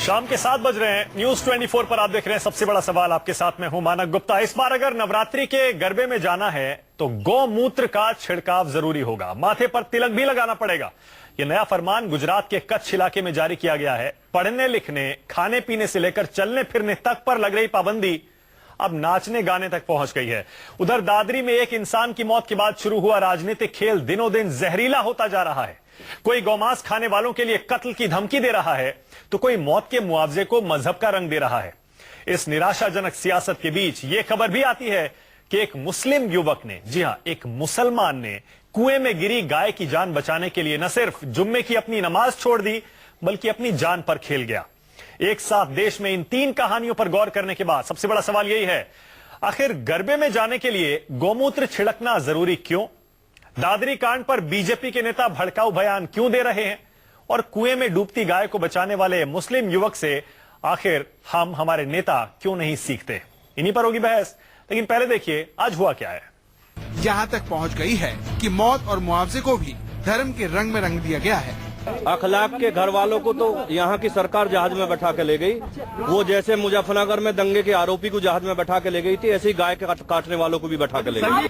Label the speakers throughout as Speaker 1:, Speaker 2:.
Speaker 1: शाम के 7 बज रहे हैं। न्यूज 24 पर आप देख रहे हैं सबसे बड़ा सवाल। आपके साथ में हूं मानक गुप्ता। इस बार अगर नवरात्रि के गरबे में जाना है तो गौमूत्र का छिड़काव जरूरी होगा, माथे पर तिलक भी लगाना पड़ेगा। यह नया फरमान गुजरात के कच्छ इलाके में जारी किया गया है। पढ़ने लिखने, खाने पीने से लेकर चलने फिरने तक पर लग रही पाबंदी अब नाचने गाने तक पहुंच गई है। उधर दादरी में एक इंसान की मौत के बाद शुरू हुआ राजनीतिक खेल दिनों दिन जहरीला होता जा रहा है। कोई गौमांस खाने वालों के लिए कत्ल की धमकी दे रहा है तो कोई मौत के मुआवजे को मजहब का रंग दे रहा है। इस निराशाजनक सियासत के बीच यह खबर भी आती है कि एक मुस्लिम युवक ने, जी हां, एक मुसलमान ने कुएं में गिरी गाय की जान बचाने के लिए न सिर्फ जुम्मे की अपनी नमाज छोड़ दी बल्कि अपनी जान पर खेल गया। एक साथ देश में इन 3 कहानियों पर गौर करने के बाद सबसे बड़ा सवाल यही है, आखिर गरबे में जाने के लिए गौमूत्र छिड़कना जरूरी क्यों? दादरी कांड पर बीजेपी के नेता भड़काऊ बयान क्यों दे रहे हैं? और कुएं में डूबती गाय को बचाने वाले मुस्लिम युवक से आखिर हमारे नेता क्यों नहीं सीखते? इन्हीं पर होगी बहस, लेकिन पहले देखिए आज हुआ क्या है।
Speaker 2: यहाँ तक पहुँच गई है कि मौत और मुआवजे को भी धर्म के रंग में रंग दिया गया है।
Speaker 3: अखलाक के घर वालों को तो यहाँ की सरकार जहाज में बैठा के ले गई। वो जैसे मुजफ्फरनगर में दंगे के आरोपी को जहाज में बैठा के ले गई थी, ऐसे ही गाय के काटने वालों को भी बैठा के ले गई।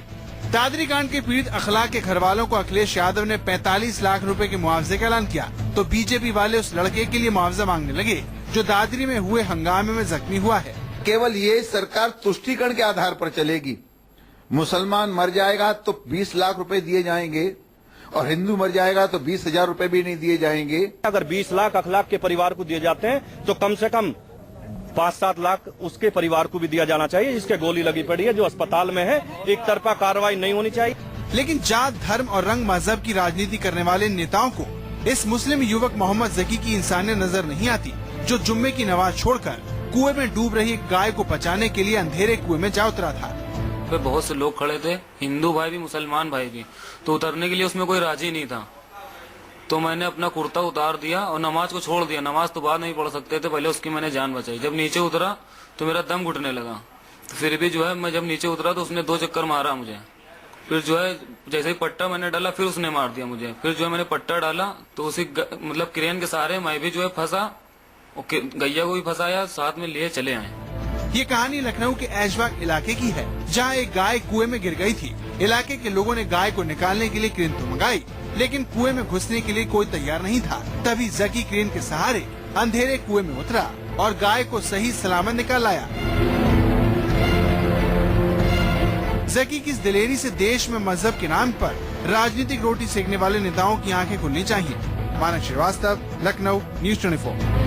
Speaker 2: दादरी कांड के पीड़ित अखलाक के घर वालों को अखिलेश यादव ने 45 लाख रुपए के मुआवजे का ऐलान किया तो बीजेपी वाले उस लड़के के लिए मुआवजा मांगने लगे जो दादरी में हुए हंगामे में जख्मी हुआ है।
Speaker 4: केवल ये सरकार तुष्टीकरण के आधार पर चलेगी। मुसलमान मर जाएगा तो 20 लाख रुपए दिए जाएंगे और हिंदू मर जाएगा तो 20,000 रुपए भी नहीं दिए जाएंगे।
Speaker 3: अगर 20 लाख अखलाक के परिवार को दिए जाते हैं तो कम से कम 5-7 लाख उसके परिवार को भी दिया जाना चाहिए जिसके गोली लगी पड़ी है, जो अस्पताल में है। एक तरफा कार्रवाई नहीं होनी चाहिए।
Speaker 2: लेकिन जात, धर्म और रंग मजहब की राजनीति करने वाले नेताओं को इस मुस्लिम युवक मोहम्मद जकी की इंसानियत नजर नहीं आती, जो जुम्मे की नमाज छोड़कर कुएं में डूब रही गाय को बचाने के लिए अंधेरे कुएं में जा उतरा था।
Speaker 5: पे बहुत से लोग खड़े थे, हिंदू भाई भी मुसलमान भाई भी, तो उतरने के लिए उसमें कोई राजी नहीं था। तो मैंने अपना कुर्ता उतार दिया और नमाज को छोड़ दिया। नमाज तो बाद नहीं पढ़ सकते थे, पहले उसकी मैंने जान बचाई। जब नीचे उतरा तो मेरा दम घुटने लगा, तो फिर भी जो है मैं जब नीचे उतरा तो उसने 2 चक्कर मारा मुझे। फिर जो है जैसे ही पट्टा मैंने डाला फिर उसने मार दिया मुझे। फिर जो है मैंने पट्टा डाला तो उसी मतलब क्रेन के सहारे मैं भी जो है फंसा और गैया को भी फंसाया, साथ में लिए चले आए।
Speaker 2: ये कहानी लखनऊ के ऐशबाग इलाके की है, जहाँ एक गाय कुएं में गिर गई थी। इलाके के लोगों ने गाय को निकालने के लिए क्रेन तो मंगाई, लेकिन कुएं में घुसने के लिए कोई तैयार नहीं था। तभी जकी क्रेन के सहारे अंधेरे कुएं में उतरा और गाय को सही सलामत निकाल लाया। जकी की इस दिलेरी से देश में मजहब के नाम पर राजनीतिक रोटी सेकने वाले नेताओं की आंखें खुलनी चाहिए। मानक श्रीवास्तव, लखनऊ, न्यूज 24।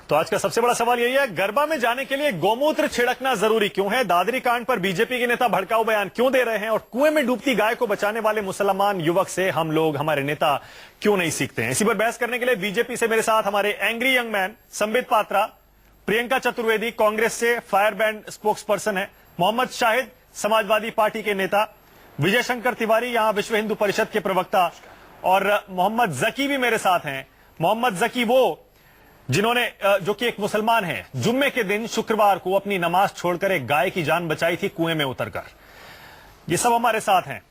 Speaker 1: तो आज का सबसे बड़ा सवाल यही है, गरबा में जाने के लिए गौमूत्र छिड़कना जरूरी क्यों है? दादरी कांड पर बीजेपी के नेता भड़काऊ बयान क्यों दे रहे हैं? और कुएं में डूबती गाय को बचाने वाले मुसलमान युवक से हमारे नेता क्यों नहीं सीखते हैं? इसी पर बहस करने के लिए बीजेपी से मेरे साथ हमारे angry young man Sambit Patra, Priyanka Chaturvedi Congress से फायर बैंड स्पोक्स पर्सन है, मोहम्मद शाहिद समाजवादी पार्टी के नेता, विजय शंकर तिवारी यहाँ विश्व हिंदू परिषद के प्रवक्ता और मोहम्मद जकी भी मेरे साथ हैं। मोहम्मद जकी वो जिन्होंने जो कि एक मुसलमान है, जुम्मे के दिन शुक्रवार को अपनी नमाज छोड़कर एक गाय की जान बचाई थी कुएं में उतरकर। ये सब हमारे साथ हैं।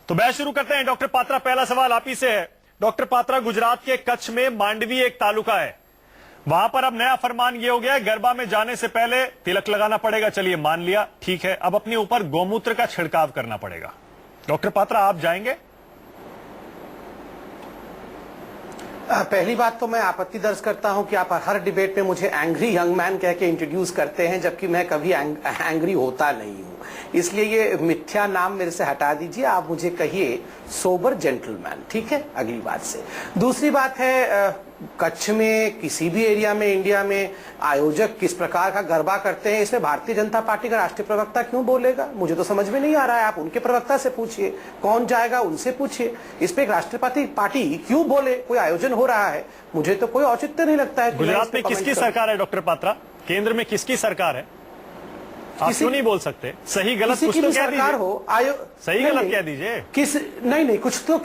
Speaker 1: तो बहस शुरू करते हैं। डॉक्टर पात्रा, पहला सवाल आप ही से है। डॉक्टर पात्रा, गुजरात के कच्छ में मांडवी एक तालुका है, वहां पर अब नया फरमान ये हो गया है, गरबा में जाने से पहले तिलक लगाना पड़ेगा। चलिए मान लिया, ठीक है, अब अपने ऊपर गौमूत्र का छिड़काव करना पड़ेगा। डॉक्टर पात्रा, आप जाएंगे?
Speaker 6: पहली बात तो मैं आपत्ति दर्ज करता हूं कि आप हर डिबेट में मुझे एंग्री यंग मैन कह के इंट्रोड्यूस करते हैं, जबकि मैं कभी एंग्री होता नहीं हूं। इसलिए ये मिथ्या नाम मेरे से हटा दीजिए, आप मुझे कहिए सोबर जेंटलमैन, ठीक है? अगली बात से दूसरी बात है, कच्छ में किसी भी एरिया में इंडिया में आयोजक किस प्रकार का गरबा करते हैं, इसमें भारतीय जनता पार्टी का राष्ट्रीय प्रवक्ता क्यों बोलेगा? मुझे तो समझ में नहीं आ रहा है। आप उनके प्रवक्ता से पूछिए, कौन जाएगा उनसे पूछिए। इस पे एक राष्ट्रीय पार्टी क्यों बोले? कोई आयोजन हो रहा है, मुझे तो कोई औचित्य नहीं लगता है।
Speaker 1: गुजरात में किसकी सरकार है डॉक्टर पात्रा? केंद्र में किसकी सरकार है? आप क्यों नहीं बोल सकते? सही गलत कुछ तो कह दीजिए। सही गलत कह दीजिए।
Speaker 6: नहीं, कुछ तो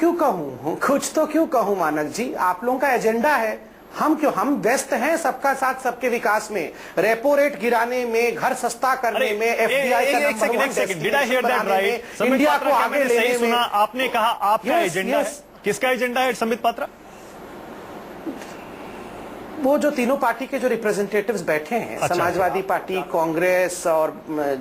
Speaker 6: क्यों कहूं मानक जी? आप लोगों का एजेंडा है हम व्यस्त हैं सबका साथ सबके विकास में, रेपो रेट गिराने में, घर सस्ता करने में, एफडीआई का नंबर 1 डेस्टिनेशन बनाने में, इंडिया को आगे लेने में।
Speaker 1: आपने कहा आपका एजेंडा है, किसका एजेंडा है संबित पात्रा?
Speaker 6: वो जो तीनों पार्टी के जो रिप्रेजेंटेटिव्स बैठे हैं,
Speaker 1: अच्छा,
Speaker 6: समाजवादी पार्टी, कांग्रेस और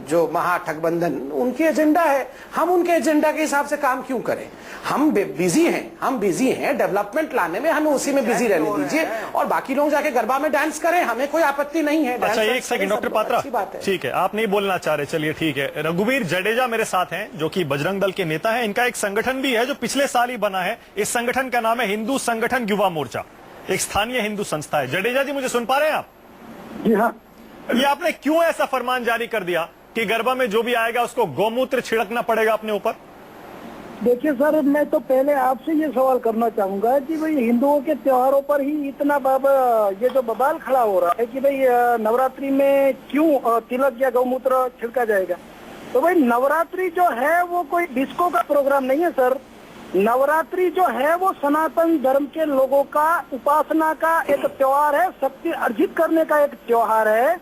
Speaker 6: जो महागठबंधन, उनकी एजेंडा है। हम उनके एजेंडा के हिसाब से काम क्यों करें? हम बिजी हैं डेवलपमेंट लाने में, हमें उसी में बिजी रहने दीजिए और बाकी लोग जाके गरबा में डांस करें, हमें कोई आपत्ति नहीं है।
Speaker 1: अच्छा, एक सेकंड डॉक्टर पात्रा, ठीक है, आप नहीं बोलना चाह रहे, चलिए ठीक है। रघुवीर जडेजा मेरे साथ हैं, जो कि बजरंग दल के नेता हैं। इनका एक संगठन भी है जो पिछले साल ही बना है। इस संगठन का नाम है हिंदू संगठन युवा मोर्चा, एक स्थानीय हिंदू संस्था है। जडेजा जी, मुझे सुन पा रहे हैं आप?
Speaker 7: जी हाँ।
Speaker 1: ये आपने क्यों ऐसा फरमान जारी कर दिया कि गरबा में जो भी आएगा उसको गौमूत्र छिड़कना पड़ेगा अपने ऊपर?
Speaker 7: देखिए सर, मैं तो पहले आपसे ये सवाल करना चाहूंगा कि भाई हिंदुओं के त्योहारों पर ही इतना ये जो बवाल खड़ा हो रहा है कि भाई नवरात्रि में क्यों तिलक या गौमूत्र छिड़का जाएगा। तो भाई नवरात्रि जो है वो कोई डिस्को का प्रोग्राम नहीं है सर। नवरात्रि जो है वो सनातन धर्म के लोगों का उपासना का एक त्योहार है, शक्ति अर्जित करने का एक त्योहार है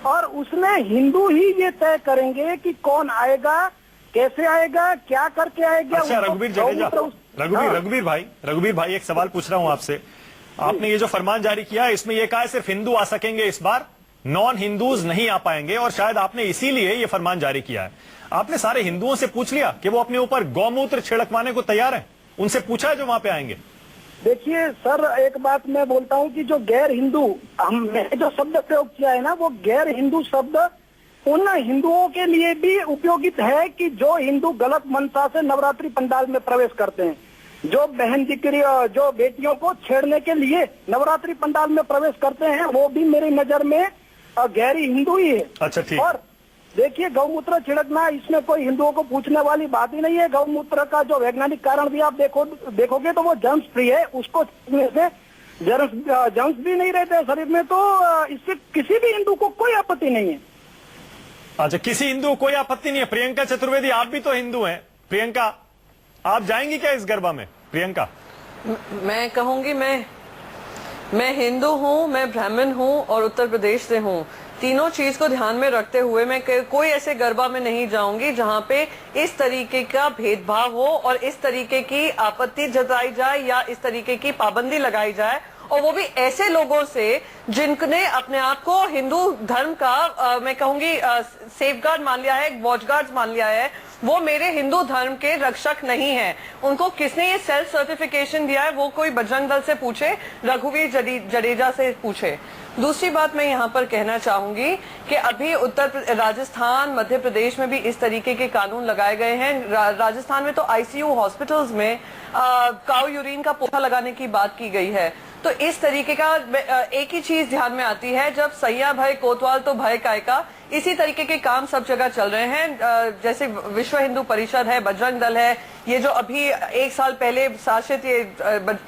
Speaker 7: और उसमें हिंदू ही ये तय करेंगे कि कौन आएगा, कैसे आएगा, क्या करके आएगा।
Speaker 1: अच्छा रघुवीर जडेजा, रघुवीर भाई एक सवाल पूछ रहा हूं आपसे। आपने ये जो फरमान जारी किया है इसमें यह कहा है सिर्फ हिंदू आ सकेंगे इस बार, नॉन हिंदूज नहीं आ पाएंगे, और शायद आपने इसीलिए ये फरमान जारी किया है। आपने सारे हिंदुओं से पूछ लिया कि वो अपने ऊपर गौमूत्र छिड़कवाने को तैयार हैं? उनसे पूछा है जो वहां पे आएंगे?
Speaker 7: देखिए सर, एक बात मैं बोलता हूँ कि जो गैर हिंदू, हमने जो शब्द प्रयोग किया है ना, वो गैर हिंदू शब्द उन हिंदुओं के लिए भी उपयोगित है कि जो हिंदू गलत मनसा से नवरात्रि पंडाल में प्रवेश करते हैं, जो बहन दीकरी, जो बेटियों को छेड़ने के लिए नवरात्रि पंडाल में प्रवेश करते हैं, वो भी मेरी नजर में गैर हिंदू ही है।
Speaker 1: अच्छा ठीक।
Speaker 7: और देखिए गौमूत्र छिड़कना, इसमें कोई हिंदुओं को पूछने वाली बात ही नहीं है। गौमूत्र का जो वैज्ञानिक कारण भी आप देखोगे तो वो जर्म्स फ्री है, उसको छिड़कने से जर्म्स भी नहीं रहते शरीर में, तो इससे किसी भी हिंदू को कोई आपत्ति नहीं है।
Speaker 1: अच्छा, किसी हिंदू को कोई आपत्ति नहीं है। प्रियंका चतुर्वेदी, आप भी तो हिंदू हैं। प्रियंका, आप जाएंगी क्या इस गरबा में? प्रियंका,
Speaker 8: मैं कहूंगी मैं हिंदू हूँ, मैं ब्राह्मण हूँ और उत्तर प्रदेश से हूँ। तीनों चीज को ध्यान में रखते हुए मैं कोई ऐसे गरबा में नहीं जाऊंगी जहाँ पे इस तरीके का भेदभाव हो और इस तरीके की आपत्ति जताई जाए या इस तरीके की पाबंदी लगाई जाए, और वो भी ऐसे लोगों से जिनने अपने आप को हिंदू धर्म का मैं कहूंगी सेफगार्ड मान लिया है, वॉचगार्ड मान लिया है। वो मेरे हिंदू धर्म के रक्षक नहीं है। उनको किसने ये सेल्फ सर्टिफिकेशन दिया है वो कोई बजरंग दल से पूछे, रघुवीर जडेजा से पूछे। दूसरी बात मैं यहाँ पर कहना चाहूंगी कि अभी राजस्थान, मध्य प्रदेश में भी इस तरीके के कानून लगाए गए हैं। राजस्थान में तो आईसीयू हॉस्पिटल्स में काऊ यूरिन का पोछा लगाने की बात की गई है। तो इस तरीके का एक ही चीज ध्यान में आती है, जब सैया भय कोतवाल तो भय काय का, इसी तरीके के काम सब जगह चल रहे हैं। जैसे विश्व हिंदू परिषद है, बजरंग दल है, ये जो अभी एक साल पहले शासित ये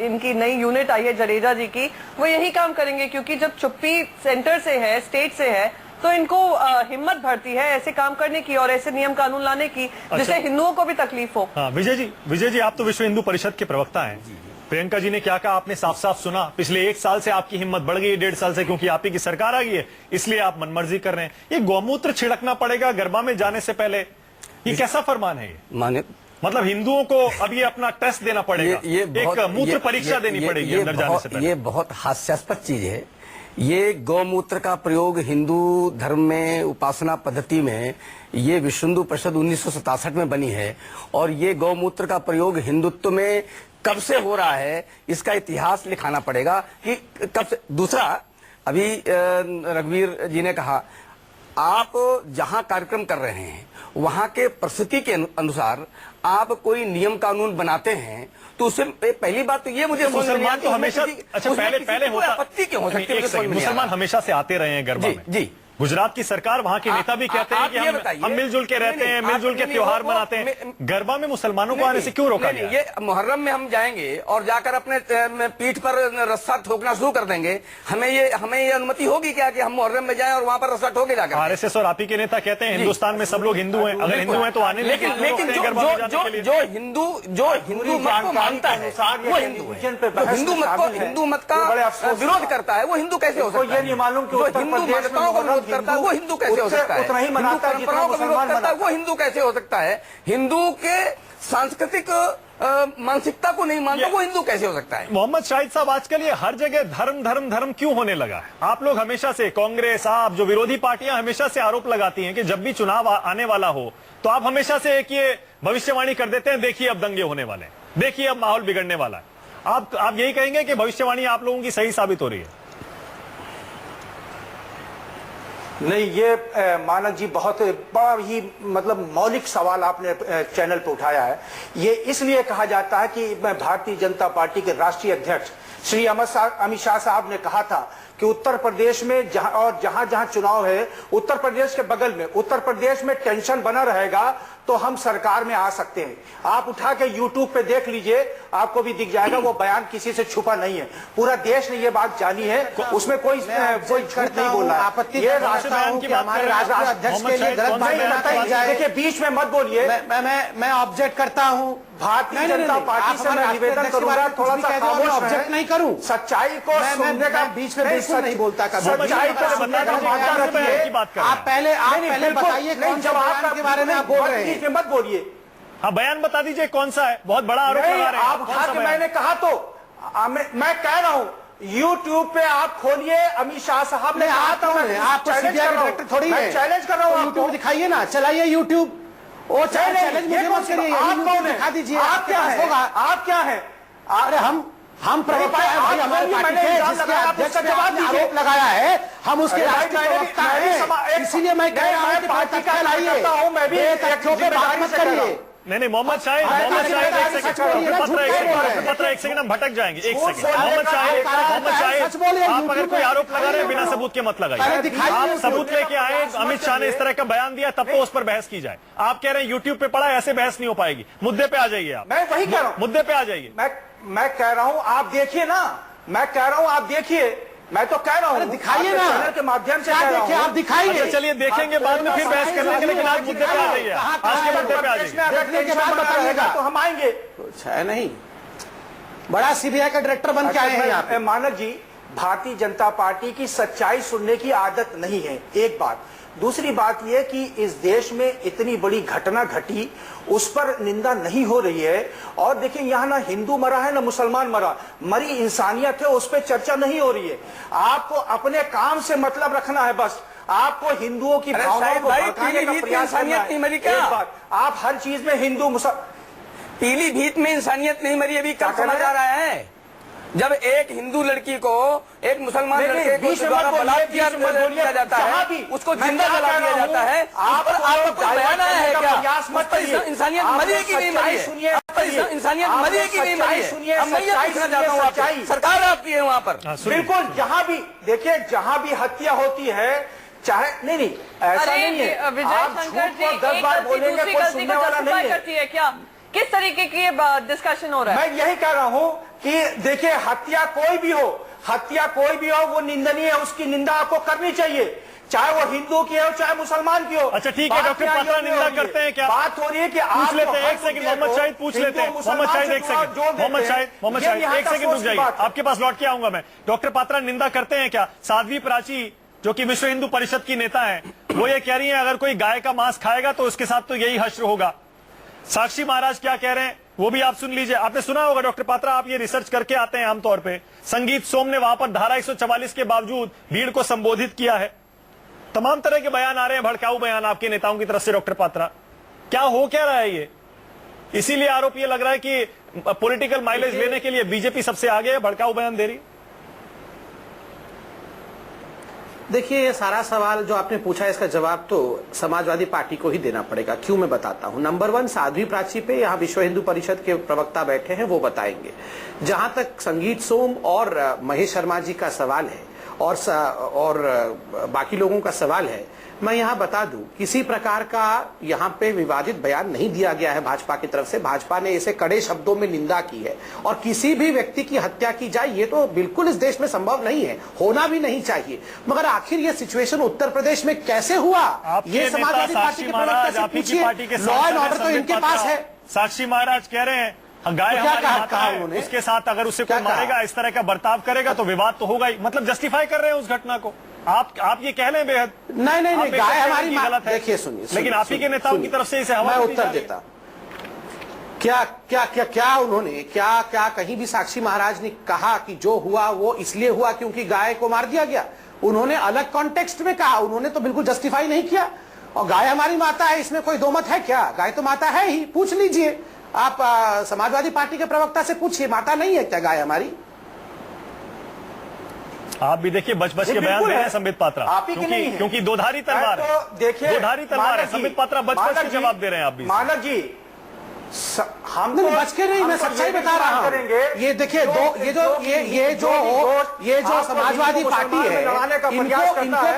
Speaker 8: इनकी नई यूनिट आई है जडेजा जी की, वो यही काम करेंगे, क्योंकि जब चुप्पी सेंटर से है, स्टेट से है, तो इनको हिम्मत बढ़ती है ऐसे काम करने की और ऐसे नियम कानून लाने की जिससे हिंदुओं को भी तकलीफ हो।
Speaker 1: हाँ, विजय जी आप तो विश्व हिंदू परिषद के प्रवक्ता हैं। प्रियंका जी ने क्या कहा आपने साफ साफ सुना। पिछले 1 साल से आपकी हिम्मत बढ़ गई है, 1.5 साल से, क्योंकि आप ही की सरकार आ गई है, इसलिए आप मनमर्जी कर रहे हैं। ये गौमूत्र छिड़कना पड़ेगा गरबा में जाने से पहले, ये कैसा फरमान है? ये मतलब हिंदुओं को अब ये अपना टेस्ट देना पड़ेगा, एक मूत्र परीक्षा देनी पड़ेगी अंदर जाने से पहले।
Speaker 9: ये बहुत हास्यास्पद चीज है। ये गौमूत्र का प्रयोग हिंदू धर्म में, उपासना पद्धति में, ये विश्व हिंदू परिषद 1967 में बनी है और ये गौमूत्र का प्रयोग हिंदुत्व में कब से हो रहा है, इसका इतिहास लिखाना पड़ेगा कि कब से। दूसरा, अभी रघुवीर जी ने कहा, आप जहां कार्यक्रम कर रहे हैं वहां के परिस्थिति के अनुसार आप कोई नियम कानून बनाते हैं, तो उससे पहली बात तो ये मुझे
Speaker 1: मुसलमान तो हमेशा, अच्छा पहले होता,
Speaker 9: आपत्ति क्यों हो सकती है?
Speaker 1: मुसलमान हमेशा से आते रहे हैं गरबा में।
Speaker 9: जी,
Speaker 1: गुजरात की सरकार, वहां के नेता भी कहते हैं कि हम मिलजुल के रहते हैं, मिलजुल के त्योहार मनाते हैं। गरबा में मुसलमानों को आने से क्यों रोका गया?
Speaker 9: ये मुहर्रम में हम जाएंगे और जाकर अपने पीठ पर रस्सा ठोकना शुरू कर देंगे, हमें ये अनुमति होगी क्या कि हम मुहर्रम में जाएं और वहां पर रस्सा ठोके जाकर?
Speaker 1: आरएसएस और आपी के नेता कहते हैं हिंदुस्तान में सब लोग हिंदू हैं, अगर हिंदू हैं तो आने,
Speaker 9: लेकिन जो हिंदू मत को मानता है वो हिंदू है, हिंदू मत का विरोध करता है वो हिंदू कैसे हो सकता है?
Speaker 6: ये नहीं मालूम कि
Speaker 9: जो हिंदू मान्यताओं का विरोध करता है वो हिंदू कैसे हो सकता है?
Speaker 6: उतना ही मनाता है
Speaker 9: हिंदू परंपराओं का विरोध करता है वो हिंदू कैसे हो सकता है? हिंदू के सांस्कृतिक मानसिकता को नहीं मानता वो हिंदू कैसे हो सकता है?
Speaker 1: मोहम्मद शाहिद साहब, आजकल ये हर जगह धर्म धर्म धर्म क्यों होने लगा है? आप लोग हमेशा से, कांग्रेस, आप जो विरोधी पार्टियां हमेशा से आरोप लगाती हैं कि जब भी चुनाव आने वाला हो तो आप हमेशा से एक ये भविष्यवाणी कर देते हैं, देखिए अब दंगे होने वाले हैं, देखिए अब माहौल बिगड़ने वाला है। आप यही कहेंगे कि भविष्यवाणी आप लोगों की सही साबित हो रही है?
Speaker 6: नहीं, ये मानक जी बहुत बड़ा ही मतलब मौलिक सवाल आपने चैनल पे उठाया है। ये इसलिए कहा जाता है कि मैं भारतीय जनता पार्टी के राष्ट्रीय अध्यक्ष श्री अमित शाह साहब ने कहा था कि उत्तर प्रदेश में जहां चुनाव है, उत्तर प्रदेश के बगल में उत्तर प्रदेश में टेंशन बना रहेगा तो हम सरकार में आ सकते हैं। आप उठा के YouTube पे देख लीजिए, आपको भी दिख जाएगा, वो बयान किसी से छुपा नहीं है, पूरा देश ने ये बात जानी है, उसमें कोई झूठ नहीं बोल रहा है। ये
Speaker 1: बयान की बात
Speaker 6: हमारे राष्ट्रीय अध्यक्ष के लिए गलत बात जाए। देखिए, बीच में मत बोलिए, मैं ऑब्जेक्ट करता हूँ। भारतीय जनता पार्टी से मैं निवेदन करूंगा थोड़ा सा खामोश ऑब्जेक्ट नहीं करूं, सच्चाई को सुनने का बीच में बिल्कुल नहीं बोलता, सच्चाई को सुनने का मौका रखिए। आप पहले बताइए कौन सा बयान के बारे में आप बोल रहे हैं, मत बोलिए।
Speaker 1: हाँ, बयान बता दीजिए कौन सा है, बहुत बड़ा आरोप लगा रहे हैं
Speaker 6: आप। मैंने कहा तो मैं कह रहा हूँ, YouTube पे आप खोलिए, अमित शाह साहब ने कहा था, आप डायरेक्टर थोड़ी है, चैलेंज कर रहा हूँ, YouTube दिखाइए ना, चलाइए YouTube। वो चैलेंज मुझे मत करिए, आप कौन है, दिखा दीजिए आप क्या है, आप क्या है? अरे हम प्रवक्ता हैं, हमारी पार्टी के जिसके अध्यक्ष ने आरोप लगाया है, हम उसके राष्ट्रीय प्रवक्ता हैं, इसीलिए मैं कह रहा हूँ कि पार्टी का लाइए, मैं भी तथ्यों पे बात मत करिए।
Speaker 1: नहीं, मोहम्मद शाहिद एक सेकंड हम भटक जाएंगे, एक सेकंड। मोहम्मद शाहिद, आप अगर कोई आरोप लगा रहे हैं बिना सबूत के मत लगाइए। आप सबूत लेके आए, अमित शाह ने इस तरह का बयान दिया, तब तो उस पर बहस की जाए। आप कह रहे हैं YouTube पे पड़ा, ऐसे बहस नहीं हो पाएगी। मुद्दे पे आ जाइए आप।
Speaker 6: मैं वही कह रहा हूँ,
Speaker 1: मुद्दे पे आ जाइए।
Speaker 6: मैं कह रहा हूँ आप देखिए ना, मैं कह रहा हूँ आप देखिए, मैं तो कह रहा हूँ दिखाइए ना, चैनल के माध्यम से कह रहा हूँ, आप दिखाइए।
Speaker 1: अच्छा चलिए देखेंगे बाद में फिर बहस करने के, लेकिन आज मुद्दे पे आ जाइए, आज के मुद्दे पे आ जाइए,
Speaker 6: तो हम आएंगे। कुछ है नहीं, बड़ा सीबीआई का डायरेक्टर बन के आए हैं यहाँ पे। मानक जी, भारतीय जनता पार्टी की सच्चाई सुनने की आदत नहीं है, एक बात। दूसरी बात यह कि इस देश में इतनी बड़ी घटना घटी, उस पर निंदा नहीं हो रही है। और देखिए, यहाँ ना हिंदू मरा है ना मुसलमान मरा, मरी इंसानियत है, उस पर चर्चा नहीं हो रही है। आपको अपने काम से मतलब रखना है, बस आपको हिंदुओं की भावनाओं को भड़काने का प्रयास करना है। एक बात, आप हर चीज में हिंदू
Speaker 9: पीलीभीत में इंसानियत नहीं मरी, अभी क्या समझ आ रहा है? जब एक हिंदू लड़की को एक मुसलमान लड़के को द्वारा बलात्कार किया जाता है, उसको जिंदा जला दिया जाता है, आपको बयान आया है क्या? इंसानियत मरी है कि नहीं मरी है? इंसानियत मरी है कि नहीं मरी है? हम नहीं पूछना चाहता हूँ आपसे, सरकार आपकी है वहाँ पर।
Speaker 6: बिल्कुल, जहाँ भी देखिए, जहाँ भी हत्या होती है, चाहे नहीं ऐसा नहीं है, आप झूठ को 10 बार बोलेंगे, कोई सुनने वाला नहीं है।
Speaker 8: क्या किस तरीके की डिस्कशन हो रहा है?
Speaker 6: मैं यही कह रहा हूँ कि देखिए, हत्या कोई भी हो, वो निंदनीय है, उसकी निंदा आपको करनी चाहिए, चाहे वो हिंदू की हो चाहे मुसलमान की हो।
Speaker 1: अच्छा ठीक है, डॉक्टर पात्रा निंदा करते हैं क्या?
Speaker 6: बात हो रही है कि
Speaker 1: पूछ लेते हैं, एक सेकंड मोहम्मद शाहिद पूछ लेते हैं। मोहम्मद शाहिद एक सेकंड रुक जाइए, आपके पास लौट के आऊंगा मैं। डॉक्टर पात्रा निंदा करते हैं क्या? साध्वी प्राची जो कि विश्व हिंदू परिषद की नेता है, वो ये कह रही है अगर कोई गाय का मांस खाएगा तो उसके साथ तो यही हश्र होगा। साक्षी महाराज क्या कह रहे हैं वो भी आप सुन लीजिए। आपने सुना होगा डॉक्टर पात्रा, आप ये रिसर्च करके आते हैं आमतौर पे। संगीत सोम ने वहां पर धारा 144 के बावजूद भीड़ को संबोधित किया है। तमाम तरह के बयान आ रहे हैं, भड़काऊ बयान आपके नेताओं की तरफ से। डॉक्टर पात्रा, क्या हो क्या रहा है ये? इसीलिए आरोप ये लग रहा है कि पॉलिटिकल माइलेज लेने के लिए बीजेपी सबसे आगे है, भड़काऊ बयान दे रही।
Speaker 6: देखिए, ये सारा सवाल जो आपने पूछा, इसका जवाब तो समाजवादी पार्टी को ही देना पड़ेगा। क्यों, मैं बताता हूं। नंबर 1, साध्वी प्राची पे यहाँ विश्व हिंदू परिषद के प्रवक्ता बैठे हैं, वो बताएंगे। जहां तक संगीत सोम और महेश शर्मा जी का सवाल है, और बाकी लोगों का सवाल है, मैं यहाँ बता दूं, किसी प्रकार का यहाँ पे विवादित बयान नहीं दिया गया है भाजपा की तरफ से। भाजपा ने इसे कड़े शब्दों में निंदा की है, और किसी भी व्यक्ति की हत्या की जाए ये तो बिल्कुल इस देश में संभव नहीं है, होना भी नहीं चाहिए। मगर आखिर ये सिचुएशन उत्तर प्रदेश में कैसे हुआ, ये समाजवादी पार्टी के प्रवक्ता से पूछिए। लॉ एंड ऑर्डर तो इनके पास है।
Speaker 1: साक्षी महाराज कह रहे हैं गाय हमारी माता है, उसके साथ अगर उसे कोई मारेगा, इस तरह का बर्ताव करेगा तो विवाद तो होगा ही। मतलब जस्टिफाई कर रहे हैं उस घटना को। आप ये कह लें बेहद
Speaker 6: नहीं, गाय हमारी
Speaker 1: गलत है।
Speaker 6: देखिए सुनिए,
Speaker 1: लेकिन आप ही के नेताओं की तरफ से इसे
Speaker 6: मैं उत्तर देता। क्या उन्होंने क्या कहीं भी साक्षी महाराज ने कहा कि जो हुआ वो इसलिए हुआ क्योंकि गाय को मार दिया गया? उन्होंने अलग कॉन्टेक्स्ट में कहा, उन्होंने तो बिल्कुल जस्टिफाई नहीं किया। और गाय हमारी माता है, इसमें कोई दो मत है क्या? गाय तो माता है ही, पूछ लीजिए आप समाजवादी पार्टी के प्रवक्ता से पूछिए, माता नहीं है क्या गाय हमारी?
Speaker 1: आप भी देखिए बच के बयान दे रहे हैं संबित पात्रा,
Speaker 10: आप ही की नहीं है।
Speaker 1: क्योंकि दोधारी तलवार है।
Speaker 10: तो देखिए,
Speaker 1: दोधारी तलवार है। संबित पात्रा बच के जवाब दे रहे हैं आप भी।
Speaker 10: मानक जी, हम
Speaker 6: नहीं बच के नहीं, मैं सच्चाई बता रहा हूँ। ये देखिए ये जो समाजवादी पार्टी है, इनको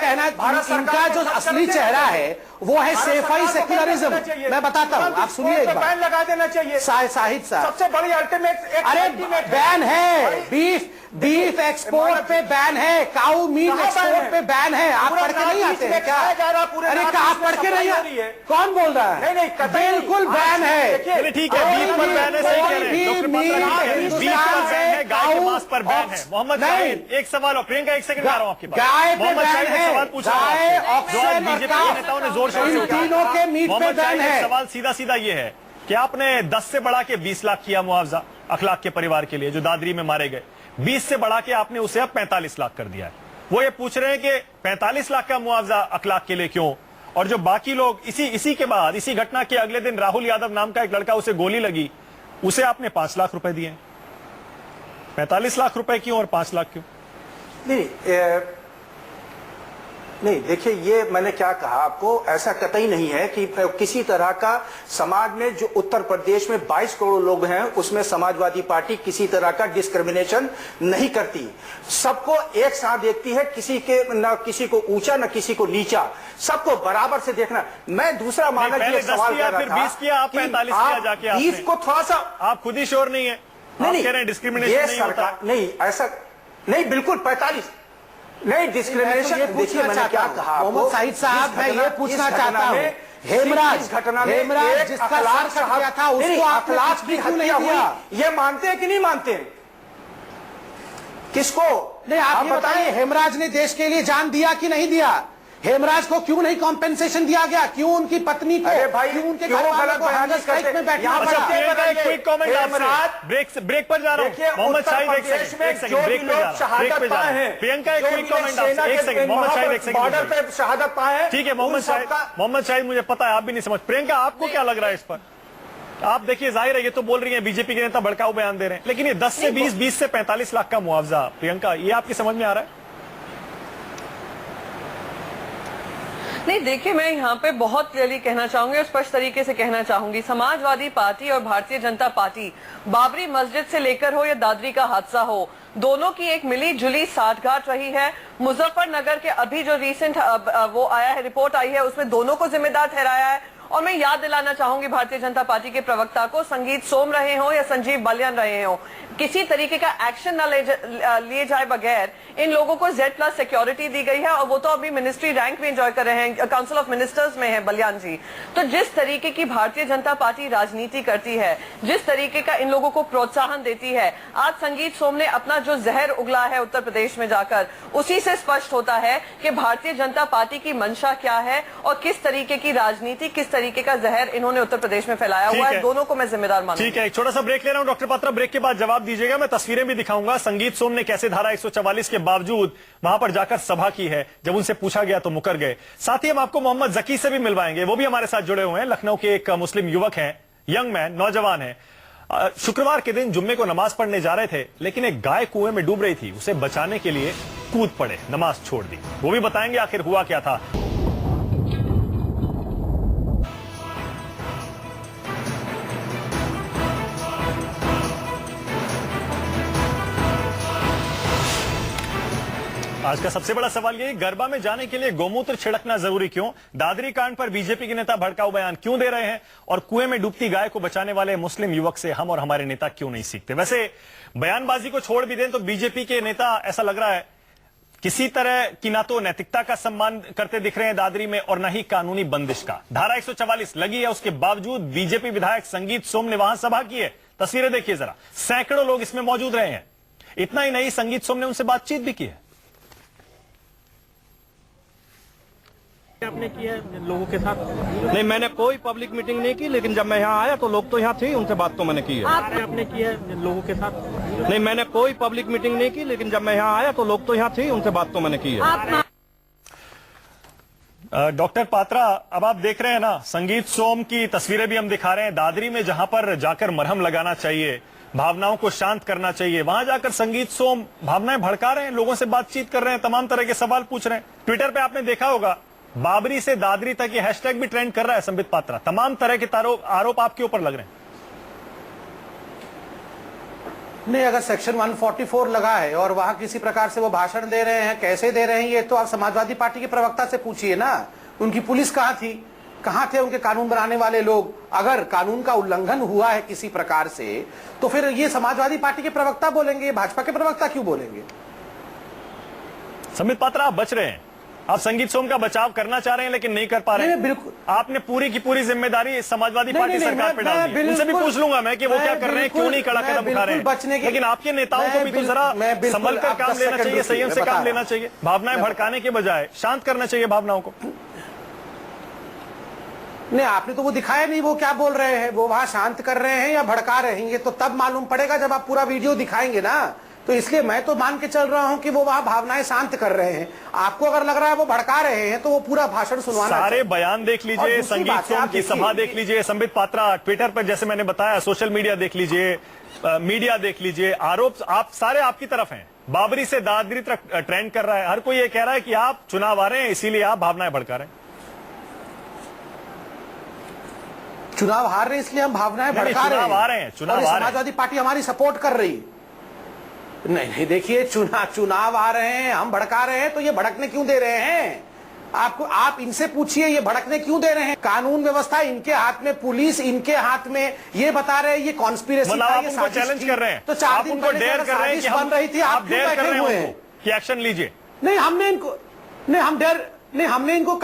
Speaker 6: कहना, इनका जो असली चेहरा है वो है सेफाई सेक्युलरिज्म। मैं बताता हूँ, आप सुनिए एक बार।
Speaker 10: बैन लगा देना चाहिए
Speaker 6: साहिद साहब,
Speaker 10: सबसे बड़ी अल्टीमेट।
Speaker 6: अरे बैन है, बीफ एक्सपोर्ट पे बैन है, काऊ मीट एक्सपोर्ट पे बैन है। आप पढ़ के नहीं आते हैं क्या? अरे आप पढ़ के नहीं आते? कौन बोल रहा है?
Speaker 10: नहीं,
Speaker 6: बिल्कुल बैन है।
Speaker 1: ठीक है, बीफ पर बैन है, सही कह रहे हैं डॉक्टर पात्रा। बीफ पर बैन है, गाय के मांस पर बैन है। मोहम्मद शाहिद, एक सवाल और प्रियंका, एक सेकंड आ रहा हूं आपके पास।
Speaker 6: गाय पे
Speaker 1: मोहम्मद
Speaker 6: बैन
Speaker 1: शाहिद
Speaker 6: है,
Speaker 1: सवाल पूछ रहा हूं, जो आज बीजेपी के नेताओं ने जोर शोर से उठाया।
Speaker 6: तीनों के मीट पे
Speaker 1: मोहम्मद
Speaker 6: बैन
Speaker 1: शाहिद,
Speaker 6: है।
Speaker 1: सवाल सीधा ये है कि आपने 10 से बढ़ा के 20 लाख किया मुआवजा अखलाक के परिवार के लिए जो दादरी में मारे गए, 20 से बढ़ा के आपने उसे अब 45 लाख कर दिया है। वो ये पूछ रहे हैं कि 45 लाख का मुआवजा अखलाक के लिए क्यों? और जो बाकी लोग इसी के बाद, इसी घटना के अगले दिन राहुल यादव नाम का एक लड़का, उसे गोली लगी, उसे आपने 5 लाख रुपए दिए। 45 लाख रुपए क्यों और 5 लाख क्यों?
Speaker 10: नहीं, देखिए, ये मैंने क्या कहा आपको, ऐसा कतई नहीं है कि किसी तरह का समाज में जो उत्तर प्रदेश में 22 करोड़ लोग हैं उसमें समाजवादी पार्टी किसी तरह का डिस्क्रिमिनेशन नहीं करती, सबको एक साथ देखती है, किसी के न किसी को ऊंचा न किसी को नीचा, सबको बराबर से देखना। मैं दूसरा मानक ये सवाल कर रहा
Speaker 1: फिर
Speaker 10: था
Speaker 1: 20 किया, आप 45 किया जाके आपने।
Speaker 10: 20 को थोड़ा सा,
Speaker 1: आप खुद ही श्योर नहीं है?
Speaker 10: नहीं
Speaker 1: कह रहे हैं डिस्क्रिमिनेशन नहीं होता।
Speaker 10: नहीं, ऐसा नहीं, बिल्कुल 45 नहीं डिस्क्रिमिनेशन। देखिए मैंने क्या कहा,
Speaker 6: मोहम्मद साहिद साहब, मैं ये पूछना चाहता हूँ, हेमराज जिसका लाश कट गया था उसको अखलाक भी क्यों नहीं दिया?
Speaker 10: ये मानते हैं कि नहीं मानते हैं? किसको?
Speaker 6: नहीं, आप ये बताइए, हेमराज ने देश के लिए जान दिया कि नहीं दिया? हेमराज को क्यों नहीं कॉम्पेंसेशन दिया गया? क्यों उनकी पत्नी को,
Speaker 10: अरे भाई,
Speaker 6: क्यों उनके
Speaker 10: क्यों
Speaker 6: घर वालों
Speaker 10: गलत
Speaker 6: को हंगर स्ट्राइक में बैठना पड़ा?
Speaker 1: एक क्विक कमेंट आपसे, ब्रेक पर जा रहा हूं। मोहम्मद शाहिद, एक सेकंड, ब्रेक पे जा रहा हूं। प्रियंका, एक क्विक कमेंट आपसे, एक सेकंड। मोहम्मद शाहिद, एक सेकंड,
Speaker 10: बॉर्डर पे शहादत पाए हैं।
Speaker 1: ठीक है मोहम्मद शाहिद, मुझे पता है आप भी नहीं समझ। प्रियंका, आपको क्या लग रहा है इस पर? आप देखिए, जाहिर है ये तो बोल रही है बीजेपी के नेता भड़काऊ बयान दे रहे हैं, लेकिन ये 10 से 20 से 45 लाख का मुआवजा, प्रियंका, ये आपकी समझ में आ रहा है?
Speaker 8: नहीं, देखिए, मैं यहाँ पे बहुत क्लियरली कहना चाहूंगी और स्पष्ट तरीके से कहना चाहूंगी, समाजवादी पार्टी और भारतीय जनता पार्टी, बाबरी मस्जिद से लेकर हो या दादरी का हादसा हो, दोनों की एक मिली जुली साठगांठ रही है। मुजफ्फरनगर के अभी जो रिसेंट वो आया है, रिपोर्ट आई है, उसमें दोनों को जिम्मेदार ठहराया है। और मैं याद दिलाना चाहूंगी भारतीय जनता पार्टी के प्रवक्ता को, संगीत सोम रहे हो या संजीव बलियान रहे हो, किसी तरीके का एक्शन न लिए जाए बगैर इन लोगों को Z+ सिक्योरिटी दी गई है, और वो तो अभी मिनिस्ट्री रैंक में एंजॉय कर रहे हैं, काउंसिल ऑफ मिनिस्टर्स में है बलियान जी। तो जिस तरीके की भारतीय जनता पार्टी राजनीति करती है, जिस तरीके का इन लोगों को प्रोत्साहन देती है, आज संगीत सोम ने अपना जो जहर उगला है उत्तर प्रदेश में जाकर, उसी से स्पष्ट होता है कि भारतीय जनता पार्टी की मंशा क्या है और किस तरीके की राजनीति, किस तरीके का जहर इन्होंने उत्तर प्रदेश में फैलाया हुआ है। दोनों को मैं जिम्मेदार मानूं।
Speaker 1: ठीक है, एक छोटा सा ब्रेक ले रहा हूं डॉक्टर पात्रा, ब्रेक के बाद जवाब दीजिएगा। मैं तस्वीरें भी दिखाऊंगा, संगीत सोम ने कैसे धारा 144 के बावजूद वहां पर जाकर सभा की है, जब उनसे पूछा गया तो मुकर गए। साथ ही हम आपको मोहम्मद जकी से भी मिलवाएंगे, वो भी हमारे साथ जुड़े हुए हैं, लखनऊ के एक मुस्लिम युवक हैं, यंग मैन, नौजवान है। शुक्रवार के दिन जुम्मे को नमाज पढ़ने जा रहे थे, लेकिन एक गाय कुएं में डूब रही थी, उसे बचाने के लिए कूद पड़े, नमाज छोड़ दी। वो भी बताएंगे आखिर हुआ क्या था। आज का सबसे बड़ा सवाल यही, गरबा में जाने के लिए गोमूत्र छिड़कना जरूरी क्यों? दादरी कांड पर बीजेपी के नेता भड़काऊ बयान क्यों दे रहे हैं? और कुएं में डूबती गाय को बचाने वाले मुस्लिम युवक से हम और हमारे नेता क्यों नहीं सीखते? वैसे बयानबाजी को छोड़ भी दें तो बीजेपी के नेता ऐसा लग रहा है किसी तरह की ना तो नैतिकता का सम्मान करते दिख रहे हैं दादरी में और न ही कानूनी बंदिश का। धारा 144 लगी है, उसके बावजूद बीजेपी विधायक संगीत सोम ने वहां सभा की है। तस्वीरें देखिए जरा, सैकड़ों लोग इसमें मौजूद रहे हैं। इतना ही नहीं, संगीत सोम ने उनसे बातचीत भी की है।
Speaker 3: आपने किया लोगों के साथ? नहीं, मैंने कोई पब्लिक मीटिंग नहीं की, लेकिन जब मैं यहाँ आया तो लोग तो यहाँ थे, उनसे बात तो मैंने की है। आपने किया लोगों के साथ? नहीं, मैंने कोई पब्लिक मीटिंग नहीं की, लेकिन जब मैं यहाँ आया तो लोग तो यहाँ थे, उनसे बात तो मैंने की है।
Speaker 1: डॉक्टर पात्रा, अब आप देख रहे हैं ना, संगीत सोम की तस्वीरें भी हम दिखा रहे हैं। दादरी में जहां पर जाकर मरहम लगाना चाहिए, भावनाओं को शांत करना चाहिए, वहां जाकर संगीत सोम भावनाएं भड़का रहे हैं, लोगों से बातचीत कर रहे हैं, तमाम तरह के सवाल पूछ रहे हैं। ट्विटर पे आपने देखा होगा, बाबरी से दादरी तक ये हैशटैग भी ट्रेंड कर रहा है। संबित पात्रा, तमाम तरह के आरोप आपके ऊपर लग रहे हैं।
Speaker 6: नहीं, अगर सेक्शन 144 लगा है और वहां किसी प्रकार से वो भाषण दे रहे हैं, कैसे दे रहे हैं, ये तो आप समाजवादी पार्टी के प्रवक्ता से पूछिए ना। उनकी पुलिस कहां थी, कहां थे उनके कानून बनाने वाले लोग? अगर कानून का उल्लंघन हुआ है किसी प्रकार से, तो फिर ये समाजवादी पार्टी के प्रवक्ता बोलेंगे, भाजपा के प्रवक्ता क्यों बोलेंगे?
Speaker 1: संबित पात्रा, आप बच रहे हैं, आप संगीत सोम का बचाव करना चाह रहे हैं लेकिन नहीं कर पा रहे हैं।
Speaker 6: बिल्कुल,
Speaker 1: आपने पूरी की पूरी जिम्मेदारी समाजवादी पार्टी सरकार पे डाल दी। उनसे भी पूछ लूंगा मैं कि वो क्या कर रहे हैं, क्यों नहीं कड़ा कदम उठा रहे हैं। लेकिन आपके नेताओं को भी तो जरा संभल कर काम लेना चाहिए, संयम से काम लेना चाहिए। भावनाएं भड़काने के बजाय शांत करना चाहिए भावनाओं को।
Speaker 6: नहीं, आपने तो वो दिखाया नहीं, वो क्या बोल रहे हैं, वो वहां शांत कर रहे हैं या भड़का रहे हैं, ये तो तब मालूम पड़ेगा जब आप पूरा वीडियो दिखाएंगे ना। तो इसलिए मैं तो मान के चल रहा हूं कि वो वहां भावनाएं शांत कर रहे हैं। आपको अगर लग रहा है वो भड़का रहे हैं तो वो पूरा भाषण सुनवाना।
Speaker 1: सारे बयान देख लीजिए, संगीत सोम की सभा देख लीजिए, संबित पात्रा ट्विटर पर जैसे मैंने बताया, सोशल मीडिया देख लीजिए, मीडिया देख लीजिए, आरोप आप सारे आपकी तरफ हैं। बाबरी से दादरी तक ट्रेंड कर रहा है, हर कोई ये कह रहा है कि आप चुनाव आ रहे हैं इसीलिए आप भावनाएं भड़का रहे हैं।
Speaker 6: चुनाव हार रहे हैं इसलिए हम भावनाएं भड़का रहे हैं।
Speaker 1: चुनाव आ रहे हैं, चुनाव
Speaker 6: समाजवादी पार्टी हमारी सपोर्ट कर रही है। नहीं, देखिए, चुनाव आ रहे हैं, हम भड़का रहे हैं, तो ये भड़कने क्यों दे रहे हैं? आप इनसे पूछिए, ये भड़कने क्यों दे रहे हैं? कानून व्यवस्था इनके हाथ में, पुलिस इनके हाथ में, ये बता रहे हैं ये कॉन्स्पिरेसी था, ये साजिश
Speaker 1: चैलेंज कर रहे हैं,
Speaker 6: तो 4 दिन पहले
Speaker 1: डेयर कर रहे हैं कि
Speaker 6: बन रही थी, आप क्यों बैठे हुए हैं
Speaker 1: कि एक्शन लीजिए?
Speaker 6: नहीं, हमने इनको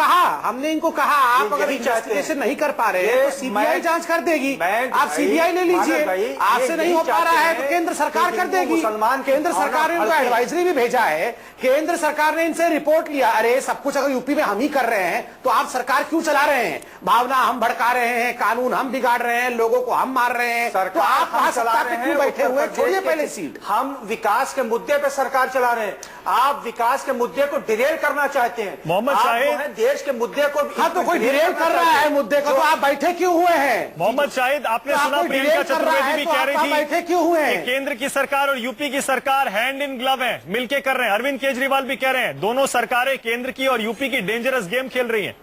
Speaker 6: कहा आप अगर इन्वेस्टिगेशन नहीं कर पा रहे हैं तो सीबीआई जांच कर देगी। आप सीबीआई ले लीजिए, आपसे नहीं हो पा रहा है तो केंद्र सरकार कर देगी। केंद्र सरकार ने उनको एडवाइजरी भी भेजा है, केंद्र सरकार ने इनसे रिपोर्ट लिया। अरे सब कुछ अगर यूपी में हम ही कर रहे हैं तो आप सरकार क्यों चला रहे हैं? भावना हम भड़का रहे हैं, कानून हम बिगाड़ रहे हैं, लोगों को हम मार रहे हैं, तो आप वहां सत्ता पे क्यों बैठे हुए? छोड़िए पहले सीट।
Speaker 10: हम विकास के मुद्दे पे सरकार चला रहे हैं, आप विकास के मुद्दे को डिरेल करना चाहते हैं।
Speaker 1: मोहम्मद शाहिद,
Speaker 10: देश के मुद्दे को,
Speaker 6: हाँ तो कोई डिरेल कर रहा है मुद्दे को, तो आप बैठे क्यों हुए हैं?
Speaker 1: मोहम्मद शाहिद, आपने सुना प्रियंका चतुर्वेदी भी कह रही थी
Speaker 6: बैठे क्यों हुए हैं?
Speaker 1: केंद्र की सरकार और यूपी की सरकार हैंड इन ग्लव है, मिलके कर रहे हैं। अरविंद केजरीवाल भी कह रहे हैं दोनों सरकारें केंद्र की और यूपी की डेंजरस गेम खेल रही हैं।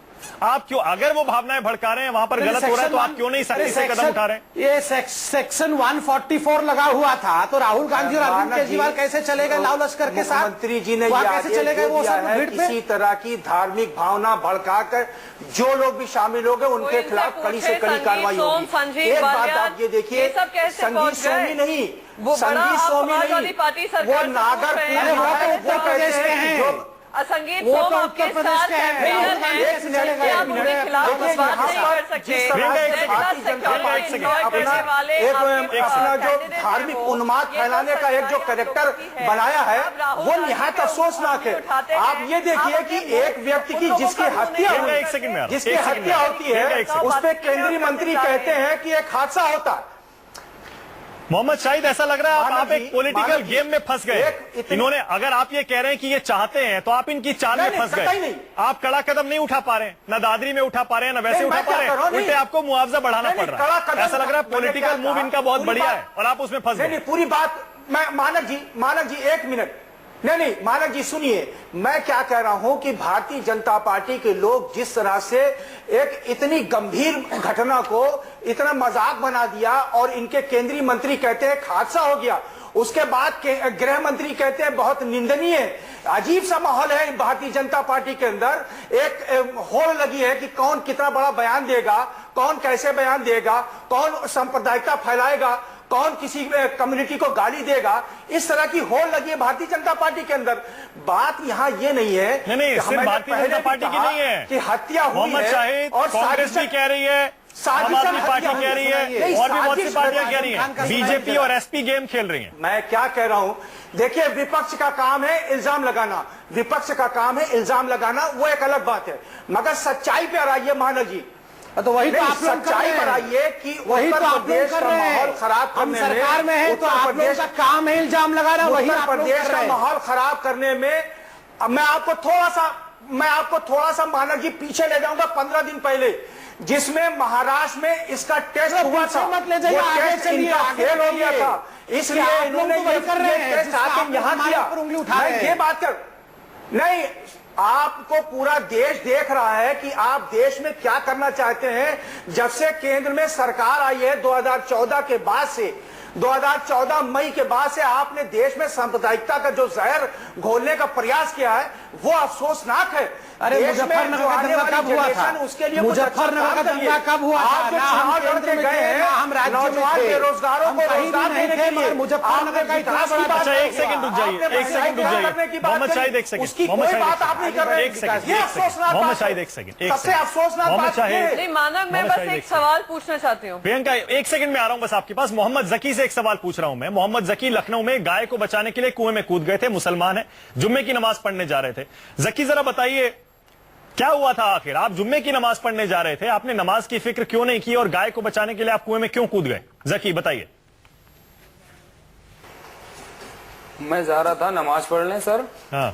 Speaker 1: आप क्यों, अगर वो भावनाएं भड़का रहे हैं, वहां पर गलत हो रहा है, तो आप क्यों नहीं सख्ती से कदम उठा रहे हैं?
Speaker 6: ये सेक्शन 144 लगा हुआ था, तो राहुल गांधी और अरविंद केजरीवाल कैसे चले गए लाव लश्कर के साथ?
Speaker 10: मंत्री जी ने
Speaker 6: कैसे चले गए वो सब भीड़ पे?
Speaker 10: किसी तरह की धार्मिक भावना भड़काकर जो लोग भी शामिल हो गए उनके खिलाफ कड़ी से कड़ी कार्रवाई होगी। एक बात आप ये देखिए, संगीत सोमी नहीं, संगीत सोमी नहीं, वो नागरपुर वो कहते हैं
Speaker 8: संगीत सोम आपके साथ
Speaker 10: अपना जो धार्मिक उन्माद फैलाने का एक जो कैरेक्टर बनाया है वो निहायत अफसोसनाक है। आप ये देखिए कि एक व्यक्ति की जिसकी हत्या होती है उस पर केंद्रीय मंत्री कहते हैं कि एक हादसा होता है।
Speaker 1: मोहम्मद शाहिद, ऐसा लग रहा है आप एक पॉलिटिकल गेम में फंस गए। इन्होंने, अगर आप ये कह रहे हैं कि ये चाहते हैं तो आप इनकी चाल में फंस गए। आप कड़ा कदम नहीं उठा पा रहे हैं, न दादरी में उठा पा रहे हैं, न वैसे उठा पा रहे हैं, उल्टे आपको मुआवजा बढ़ाना पड़ रहा है। ऐसा लग रहा है पॉलिटिकल मूव इनका बहुत बढ़िया है और आप उसमें फंस गए।
Speaker 10: पूरी बात मैं मानक जी 1 मिनट, नहीं मानक जी सुनिए, मैं क्या कह रहा हूं कि भारतीय जनता पार्टी के लोग जिस तरह से एक इतनी गंभीर घटना को इतना मजाक बना दिया और इनके केंद्रीय मंत्री कहते हैं हादसा हो गया, उसके बाद गृह मंत्री कहते हैं बहुत निंदनीय। अजीब सा माहौल है भारतीय जनता पार्टी के अंदर। एक होड़ लगी है कि कौन कितना बड़ा बयान देगा, कौन कैसे बयान देगा, कौन सांप्रदायिकता फैलाएगा, कौन किसी कम्युनिटी को गाली देगा। इस तरह की होड़ लगी है भारतीय जनता पार्टी के अंदर। बात यहाँ ये नहीं है,
Speaker 1: नहीं सिर्फ भारतीय जनता पार्टी की नहीं है
Speaker 10: कि हत्या हुई
Speaker 1: मोहम्मद
Speaker 10: है
Speaker 1: शाहिद,
Speaker 10: और
Speaker 1: कांग्रेस भी कह रही है, आम आदमी पार्टी कह रही है, और भी बहुत सी पार्टियां कह रही हैं, बीजेपी और एसपी गेम खेल रही हैं।
Speaker 10: मैं क्या कह रहा हूं, देखिए विपक्ष का काम है इल्जाम लगाना, विपक्ष का काम है इल्जाम लगाना, वो एक अलग बात है। मगर सच्चाई पे आइए मानव जी,
Speaker 6: तो वही तो आप लोग
Speaker 10: सच्चाई पर आइए कि
Speaker 6: वही तो आप लोग कर रहे हैं।
Speaker 10: माहौल खराब
Speaker 6: हम
Speaker 10: करने
Speaker 6: सरकार में है तो आप लोगों का काम है इल्जाम लगाना, वही
Speaker 10: उत्तर प्रदेश का माहौल खराब करने में। अब मैं आपको थोड़ा सा मानव जी पीछे ले जाऊंगा 15 दिन पहले, जिसमें महाराष्ट्र में इसका टेस्ट हुआ था,
Speaker 6: मत ले जाइए, आगे चलिए, आगे
Speaker 10: फेल हो गया था, इसलिए इन्होंने ये टेस्ट आके यहाँ किया। मैं ये बात कर नहीं, आपको पूरा देश देख रहा है कि आप देश में क्या करना चाहते हैं। जब से केंद्र में सरकार आई है 2014 के बाद से, 2014 मई के बाद से आपने देश में सांप्रदायिकता का जो जहर घोलने का प्रयास किया है वो अफसोसनाक है।
Speaker 6: अरे मुजफ्फरनगर का दंगा कब हुआ था?
Speaker 10: उसके लिए
Speaker 6: मुजफ्फरनगर का दंगा कब हुआ था?
Speaker 10: आप जो चुनाव लड़के गए हैं,
Speaker 6: हम राज्य में
Speaker 10: नौजवान बेरोजगारों को रोजगार देने के लिए
Speaker 6: मुजफ्फरनगर का इतना बड़ा।
Speaker 1: अच्छा एक सेकंड रुक जाइए, एक सेकंड रुक जाइए मोहम्मद शाहिद, एक सेकंड
Speaker 10: उसकी कोई बात आप नहीं कर रहे हैं।
Speaker 1: एक सेकंड मोहम्मद शाहिद, एक सेकंड,
Speaker 10: सबसे अफसोसनाक
Speaker 1: मोहम्मद
Speaker 10: बात
Speaker 1: शाहिद,
Speaker 8: नहीं मानव, मैं बस एक सवाल पूछना चाहती हूँ।
Speaker 1: प्रियंका एक सेकंड में आ रहा हूं बस आपके पास। मोहम्मद जकी से एक सवाल पूछ रहा हूं मैं। मोहम्मद जकी लखनऊ में गाय को बचाने के लिए कुएं में कूद गए थे, मुसलमान है, जुम्मे की नमाज पढ़ने जा रहे थे। जकी जरा बताइए क्या हुआ था आखिर? आप जुम्मे की नमाज पढ़ने जा रहे थे, आपने नमाज की फिक्र क्यों नहीं की और गाय को बचाने के लिए आप कुएं में क्यों कूद गए? जकी बताइए।
Speaker 5: मैं जा रहा था नमाज पढ़ने सर,
Speaker 1: हाँ,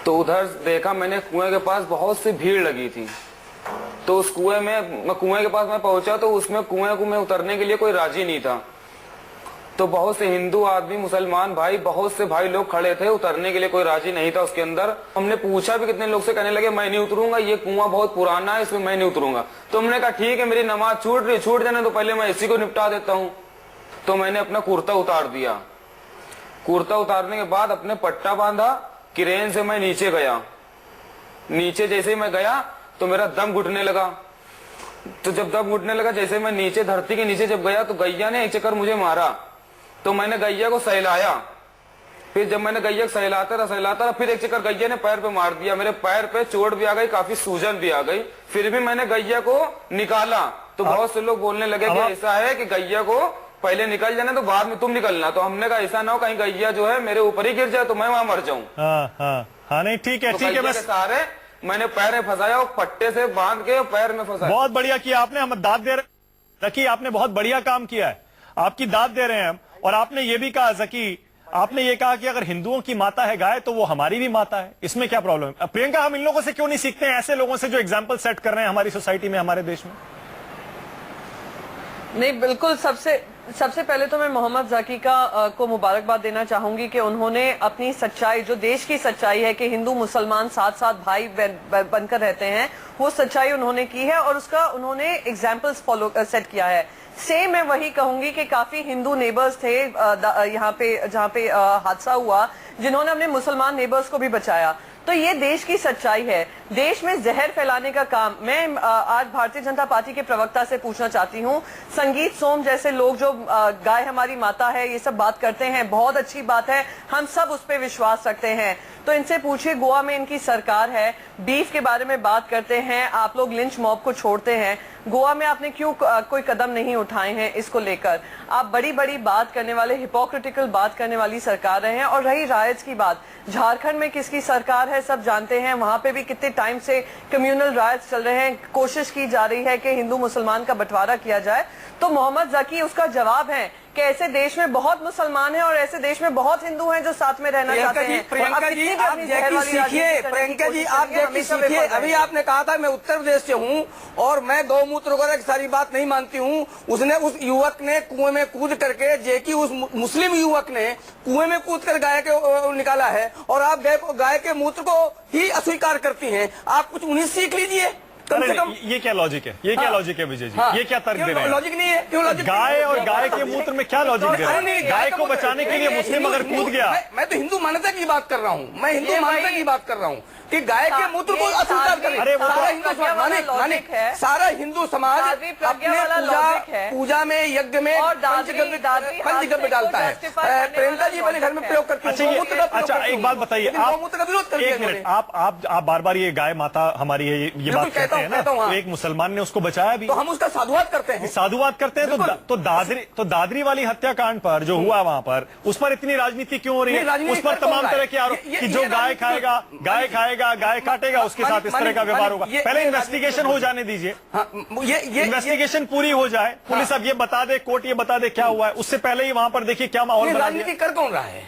Speaker 5: तो उधर देखा मैंने कुएं के पास बहुत सी भीड़ लगी थी। तो उस कुएं के पास मैं पहुंचा तो उसमें कुएं में उतरने के लिए कोई राजी नहीं था। तो बहुत से हिंदू आदमी, मुसलमान भाई, बहुत से भाई लोग खड़े थे, उतरने के लिए कोई राजी नहीं था उसके अंदर। हमने पूछा भी कितने लोग से, कहने लगे मैं नहीं उतरूंगा, ये कुआं बहुत पुराना है, इसमें मैं नहीं उतरूंगा। तो हमने कहा ठीक है, मेरी नमाज छूट रही, छूट जाने तो पहले मैं इसी को निपटा देता हूँ। तो मैंने अपना कुर्ता उतार दिया। कुर्ता उतारने के बाद अपने पट्टा बांधा, क्रेन से मैं नीचे गया। नीचे जैसे ही मैं गया तो मेरा दम घुटने लगा। तो जब दम घुटने लगा, जैसे मैं नीचे धरती के नीचे जब गया तो गैया ने एक चक्कर मुझे मारा। तो मैंने गैया को सहलाया। फिर जब मैंने गैया को सहलाता रहा, फिर एक चक्कर गैया ने पैर पे मार दिया। मेरे पैर पे चोट भी आ गई, काफी सूजन भी आ गई। फिर भी मैंने गैया को निकाला। तो बहुत से लोग बोलने लगे कि ऐसा है कि गैया को पहले निकल जाना तो बाद में तुम निकलना। तो हमने कहा ऐसा ना हो कहीं गैया जो है मेरे ऊपर ही गिर जाए तो मैं वहां मर जाऊं।
Speaker 1: हाँ नहीं ठीक है,
Speaker 5: तो
Speaker 1: ठीक है। बस
Speaker 5: सारे मैंने पैर में फंसाया और पट्टे से बांध के पैर में फंसाया।
Speaker 1: बहुत बढ़िया किया आपने, हम दाद दे रहे। जकी आपने बहुत बढ़िया काम किया है, आपकी दाद दे रहे हैं हम। और आपने ये भी कहा जकी, आपने ये कहा कि अगर हिंदुओं की माता है गाय तो वो हमारी भी माता है, इसमें क्या प्रॉब्लम है? प्रियंका हम इन लोगों से क्यों नहीं सीखते हैं, ऐसे लोगों से जो एग्जाम्पल सेट कर रहे हैं हमारी सोसाइटी में, हमारे देश में?
Speaker 8: नहीं बिल्कुल, सबसे पहले तो मैं मोहम्मद जाकी को मुबारकबाद देना चाहूंगी कि उन्होंने अपनी सच्चाई, जो देश की सच्चाई है कि हिंदू मुसलमान साथ साथ भाई बनकर रहते हैं, वो सच्चाई उन्होंने की है और उसका उन्होंने एग्जाम्पल्स फॉलो सेट किया है। सेम मैं वही कहूंगी कि काफी हिंदू नेबर्स थे यहाँ पे जहाँ पे हादसा हुआ, जिन्होंने अपने मुसलमान नेबर्स को भी बचाया। तो ये देश की सच्चाई है। देश में जहर फैलाने का काम, मैं आज भारतीय जनता पार्टी के प्रवक्ता से पूछना चाहती हूँ। संगीत सोम जैसे लोग जो गाय हमारी माता है ये सब बात करते हैं, बहुत अच्छी बात है, हम सब उस पर विश्वास रखते हैं। तो इनसे पूछिए, गोवा में इनकी सरकार है, बीफ के बारे में बात करते हैं, आप लोग लिंच मॉब को छोड़ते हैं, गोवा में आपने क्यों कोई कदम नहीं उठाए हैं इसको लेकर? आप बड़ी बड़ी बात करने वाले, हिपोक्रिटिकल बात करने वाली सरकार रहे हैं। और रही रायट्स की बात, झारखंड में किसकी सरकार है सब जानते हैं, वहां पे भी कितने टाइम से कम्युनल रायट्स चल रहे हैं, कोशिश की जा रही है कि हिंदू मुसलमान का बंटवारा किया जाए। तो मोहम्मद जाकी उसका जवाब है कि ऐसे देश में बहुत मुसलमान हैं और ऐसे देश में बहुत हिंदू हैं जो साथ में रहना चाहते हैं।
Speaker 9: प्रियंका जी आप जैकी सीखिए, प्रियंका जी आप जैकी सीखिए। अभी आपने कहा था मैं उत्तर प्रदेश से हूँ और मैं गौमूत्र वगैरह की सारी बात नहीं मानती हूँ। उसने, उस युवक ने कुएं में कूद करके, जैकी उस मुस्लिम युवक ने कुएं में कूद कर गाय को निकाला है और आप गाय के मूत्र को ही अस्वीकार करती हैं। आप कुछ उन्हीं सीख लीजिए। कम
Speaker 1: अरे
Speaker 9: से कम
Speaker 1: ये क्या लॉजिक है, ये क्या लॉजिक है विजय जी?
Speaker 9: हाँ।
Speaker 1: ये क्या तर्क
Speaker 9: क्यों
Speaker 1: दे रहे हैं?
Speaker 9: लॉजिक नहीं है? क्यों लॉजिक?
Speaker 1: गाय और गाय के मूत्र में क्या लॉजिक दे रहे
Speaker 9: अरे नहीं,
Speaker 1: हैं? गाय को बचाने के लिए मुस्लिम अगर कूद गया,
Speaker 9: मैं तो हिंदू मान्यता की बात कर रहा हूँ, मैं हिंदू मान्यता की बात कर रहा हूँ कि गाय के मूत्र को अस्वीकार करें।
Speaker 1: अरे वो
Speaker 9: सारा हिंदू समाज सारा हिंदू समाज अपने पूजा में, यज्ञ में पंचगव्य डालता है। प्रेमदा जी अपने घर में प्रयोग करते हैं।
Speaker 1: अच्छा एक बात बताइए,
Speaker 9: गौमूत्र का विरोध कर दिया।
Speaker 1: एक मिनट, आप बार बार ये गाय माता हमारी है ये बात कहते हैं ना, तो एक मुसलमान ने उसको बचाया भी,
Speaker 9: तो हम उसका साधुवाद करते हैं।
Speaker 1: साधुवाद करते हैं, तो दादरी वाली हत्याकांड पर जो हुआ वहां पर, उस पर इतनी राजनीति क्यों हो रही है? उस पर तमाम तरह के आरोप कि जो गाय खाएगा, गाय काटेगा, उसके साथ इस तरह का व्यवहार होगा। पहले इन्वेस्टिगेशन हो जाने दीजिए, इन्वेस्टिगेशन पूरी हो जाए, पुलिस अब ये बता दे, कोर्ट ये बता दे क्या हुआ है, उससे पहले ही वहां पर देखिए क्या माहौल बना दिया।
Speaker 9: राजनीति कर कौन रहा है?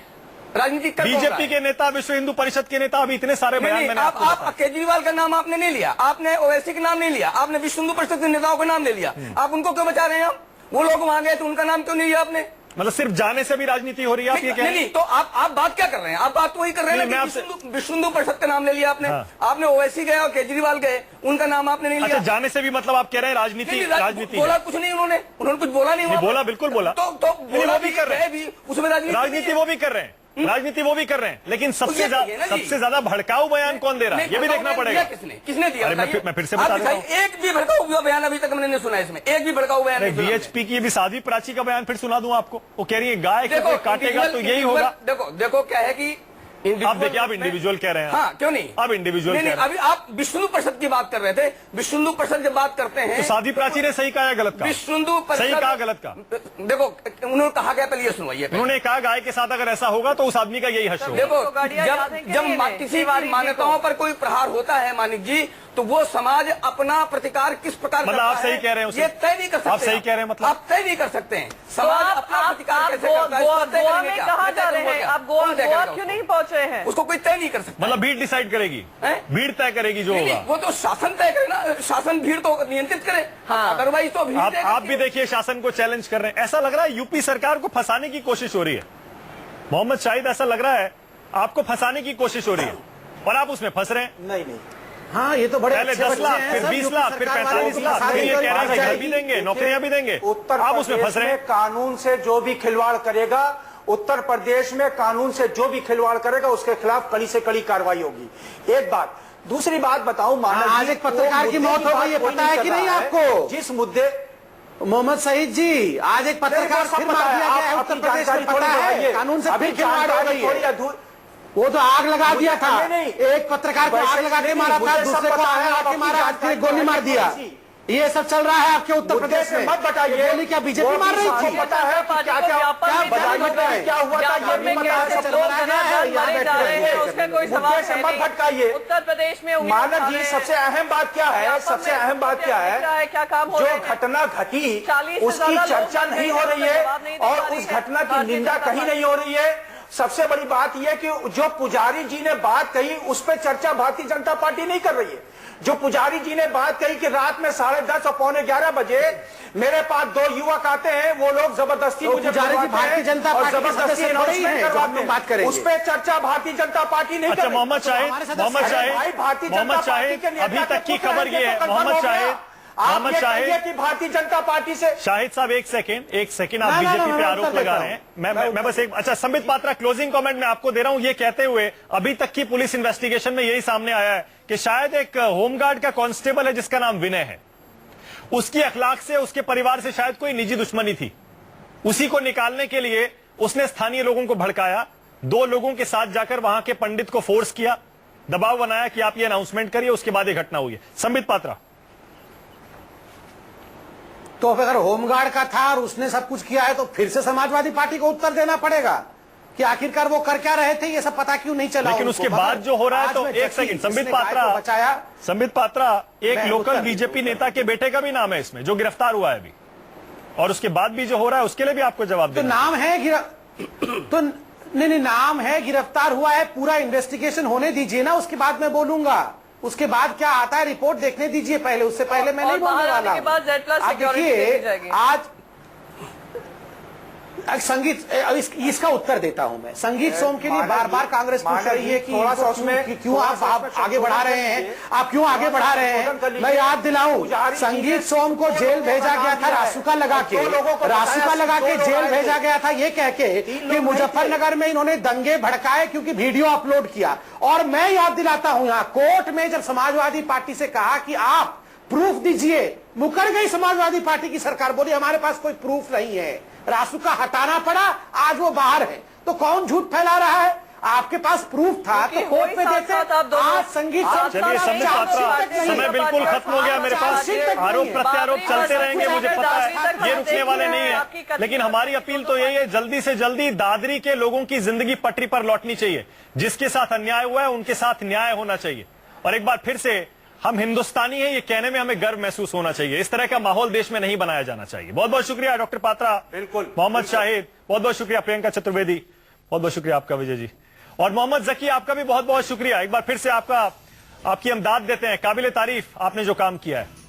Speaker 9: राजनीति कर
Speaker 1: बीजेपी के नेता, विश्व हिंदू परिषद के नेता, अभी इतने सारे बयान मैंने आपको बताया।
Speaker 9: आप केजरीवाल का नाम आपने नहीं लिया, आपने ओवैसी का नाम नहीं लिया, आपने विश्व हिंदू परिषद के नेताओं का नाम ले लिया। आप उनको क्यों बचा रहे हैं? वो लोग वहां गए तो उनका नाम क्यों नहीं लिया आपने?
Speaker 1: मतलब सिर्फ जाने से भी राजनीति हो रही है, आप ये कह रहे हैं?
Speaker 9: नहीं, तो आप बात क्या कर रहे हैं? आप बात वही कर रहे हैं ना, विश्व हिंदू परिषद का नाम ले लिया आपने। आपने ओवैसी गए और केजरीवाल गए, उनका नाम आपने नहीं लिया।
Speaker 1: अच्छा, जाने से भी मतलब आप कह रहे हैं राजनीति
Speaker 9: बोला कुछ नहीं उन्होंने कुछ बोला नहीं।
Speaker 1: बोला, बिल्कुल बोला।
Speaker 9: तो
Speaker 1: वो भी कर रहे हैं,
Speaker 9: उसमें
Speaker 1: राजनीति वो भी कर रहे हैं, राजनीति वो भी कर रहे हैं, लेकिन सबसे ज्यादा भड़काऊ बयान कौन दे रहा है, ये भी देखना पड़ेगा।
Speaker 9: किसने दिया?
Speaker 1: मैं फिर से बता देता हूं,
Speaker 9: एक भी भड़काऊ हुआ बयान अभी तक मैंने नहीं सुना इसमें, एक भी भड़काऊ बयान नहीं।
Speaker 1: बीएचपी की भी साध्वी प्राची का बयान फिर सुना दूं आपको। वो कह रही है गाय को काटेगा तो यही होगा।
Speaker 9: देखो क्या है कि
Speaker 1: आप देखिए, आप इंडिविजुअल कह रहे हैं।
Speaker 9: हाँ, क्यों नहीं?
Speaker 1: आप इंडिविजुअल कह रहे हैं।
Speaker 9: अभी आप विष्णु परिषद की बात कर रहे थे। विष्णु परिषद जब बात करते हैं
Speaker 1: तो साध्वी प्राची ने सही कहा या गलत कहा?
Speaker 9: विष्णु परिषद
Speaker 1: सही कहा, गलत कहा?
Speaker 9: देखो उन्होंने कहा क्या, पहले ये सुनवाइए।
Speaker 1: उन्होंने कहा गाय के साथ अगर ऐसा होगा तो उस आदमी का यही हश्र होगा।
Speaker 9: देखो जब किसी मान्यताओं पर कोई प्रहार होता है मानिक जी, तो वो समाज अपना प्रतिकार किस प्रकार
Speaker 1: मतलब आप सही कह रहे हैं,
Speaker 9: ये तय नहीं कर सकते।
Speaker 1: आप सही कह रहे हैं, मतलब
Speaker 9: आप तय नहीं कर सकते हैं समाज अपना प्रतिकार कैसे करता है।
Speaker 8: गोवा में कहा जा रहे हैं आप, गोवा क्यों नहीं पहुंच रहे हैं?
Speaker 9: उसको कोई तय नहीं कर सकता।
Speaker 1: मतलब भीड़ डिसाइड करेगी, भीड़ तय करेगी जो होगा।
Speaker 9: वो तो शासन तय करे ना, शासन भीड़ तो नियंत्रित करे। अदरवाइज तो
Speaker 1: आप भी देखिए शासन को चैलेंज कर रहे हैं। ऐसा लग रहा है यूपी सरकार को फंसाने की कोशिश हो रही है। मोहम्मद शाहिद, ऐसा लग रहा है आपको फंसाने की कोशिश हो रही है और आप उसमें फंस रहे हैं।
Speaker 10: नहीं हाँ, ये तो बड़े
Speaker 1: पहले 10 लाख, फिर 20 लाख, फिर 45 लाख, फिर ये कह रहे हैं घर भी देंगे, नौकरियां भी देंगे। आप उसमें फंस रहे हैं।
Speaker 10: कानून से जो भी खिलवाड़ करेगा, उत्तर प्रदेश में कानून से जो भी खिलवाड़ करेगा उसके खिलाफ कड़ी से कड़ी कार्रवाई होगी। एक बात। दूसरी बात बताऊं,
Speaker 11: आज एक पत्रकार की मौत हो गई है, पता है कि नहीं आपको?
Speaker 10: जिस मुद्दे
Speaker 11: मोहम्मद शहीद जी, आज एक पत्रकार फिर मार दिया गया है उत्तर प्रदेश में, पता है? कानून से फिर खिलवाड़ हो गई है। वो तो आग लगा दिया था, एक पत्रकार को आग लगा के मारा था, दूसरे को आग लगा के मारा, आज फिर गोली मार दिया। ये सब चल रहा है आपके उत्तर प्रदेश में।
Speaker 10: मत बताइए,
Speaker 11: गोली क्या बीजेपी मार रही थी?
Speaker 10: पता है क्या क्या क्या हुआ था, ये भी पता है। मत भटकाइए।
Speaker 8: उत्तर प्रदेश में
Speaker 10: मानव जी, सबसे अहम बात क्या है? सबसे अहम बात क्या है?
Speaker 8: क्या काम हो?
Speaker 10: जो घटना घटी उसकी चर्चा नहीं हो रही है और उस घटना की निंदा कहीं नहीं हो रही है। सबसे बड़ी बात यह कि जो पुजारी जी ने बात कही उस पर चर्चा भारतीय जनता पार्टी नहीं कर रही है। जो पुजारी जी ने बात कही कि रात में 10:30 और 11:45 बजे मेरे पास 2 युवक आते हैं, वो लोग जबरदस्ती मुझे
Speaker 11: भारतीय जनता पार्टी
Speaker 10: जबरदस्ती अनाउंसमेंट करवाते हैं,
Speaker 11: बात करें।
Speaker 10: उस पर चर्चा भारतीय जनता पार्टी नहीं कर रही।
Speaker 1: मोहम्मद शाहिद, अभी तक की खबर ये है, मोहम्मद शाहिद
Speaker 10: कि भारतीय जनता पार्टी से
Speaker 1: शाहिद साहब एक सेकंड आप बीजेपी पे आरोप लगा रहे हैं। मैं बस एक अच्छा संबित पात्रा क्लोजिंग कमेंट में आपको दे रहा हूं, ये कहते हुए अभी तक की पुलिस इन्वेस्टिगेशन में यही सामने आया है कि शायद एक होमगार्ड का कांस्टेबल है जिसका नाम विनय है, उसकी अखलाक से, उसके परिवार से शायद कोई निजी दुश्मनी थी। उसी को निकालने के लिए उसने स्थानीय लोगों को भड़काया, 2 लोगों के साथ जाकर वहां के पंडित को फोर्स किया, दबाव बनाया कि आप ये अनाउंसमेंट करिए, उसके बाद ये घटना हुई है। संबित पात्रा,
Speaker 11: तो अगर होमगार्ड का था और उसने सब कुछ किया है तो फिर से समाजवादी पार्टी को उत्तर देना पड़ेगा कि आखिरकार वो कर क्या रहे थे, ये सब पता क्यों नहीं चला।
Speaker 1: लेकिन उसके बाद जो हो रहा है, तो एक सेकंड, संबित पात्रा एक लोकल बीजेपी नेता के बेटे का भी नाम है इसमें जो गिरफ्तार हुआ है अभी, और उसके बाद भी जो हो रहा है उसके लिए भी आपको जवाब देना।
Speaker 11: तो नाम है तो नहीं, नाम है, गिरफ्तार हुआ है, पूरा इन्वेस्टिगेशन होने दीजिए ना, उसके बाद मैं बोलूंगा। उसके बाद क्या आता है रिपोर्ट देखने दीजिए पहले, उससे पहले मैं नहीं बोलने वाला।
Speaker 8: आप देखिए
Speaker 11: आज
Speaker 6: संगीत इसका उत्तर देता हूं मैं। संगीत सोम के लिए बार बार कांग्रेस पूछ रही है कि थोड़ा सा उसमें क्यों आप आगे बढ़ा रहे हैं, आप क्यों आगे बढ़ा रहे हैं। मैं याद दिलाऊं, संगीत सोम को जेल भेजा गया था रासुका लगा के, जेल भेजा गया था ये कह के कि मुजफ्फरनगर में इन्होंने दंगे भड़काए क्योंकि वीडियो अपलोड किया। और मैं याद दिलाता हूं, यहां कोर्ट में जब समाजवादी पार्टी से कहा कि आप प्रूफ दीजिए, मुकर गई समाजवादी पार्टी की सरकार, बोली हमारे पास कोई प्रूफ नहीं है, रासुका हटाना पड़ा, आज वो बाहर है। तो कौन झूठ फैला रहा है? आपके पास प्रूफ था तो कोर्ट में देते। आज संगीत
Speaker 1: चलिए समय बिल्कुल खत्म हो गया मेरे पास। आरोप प्रत्यारोप चलते रहेंगे, मुझे पता है ये रुकने वाले नहीं है। लेकिन हमारी अपील तो यही है, जल्दी से जल्दी दादरी के लोगों की जिंदगी पटरी पर लौटनी चाहिए। जिसके साथ अन्याय हुआ है उनके साथ न्याय होना चाहिए। और एक बार फिर से हम हिंदुस्तानी हैं ये कहने में हमें गर्व महसूस होना चाहिए। इस तरह का माहौल देश में नहीं बनाया जाना चाहिए। बहुत बहुत शुक्रिया डॉक्टर पात्रा, बिल्कुल मोहम्मद शाहिद, बहुत बहुत शुक्रिया प्रियंका चतुर्वेदी, बहुत बहुत शुक्रिया आपका विजय जी, और मोहम्मद जकी आपका भी बहुत बहुत शुक्रिया। एक बार फिर से आपकी हम दाद देते हैं, काबिले तारीफ आपने जो काम किया है।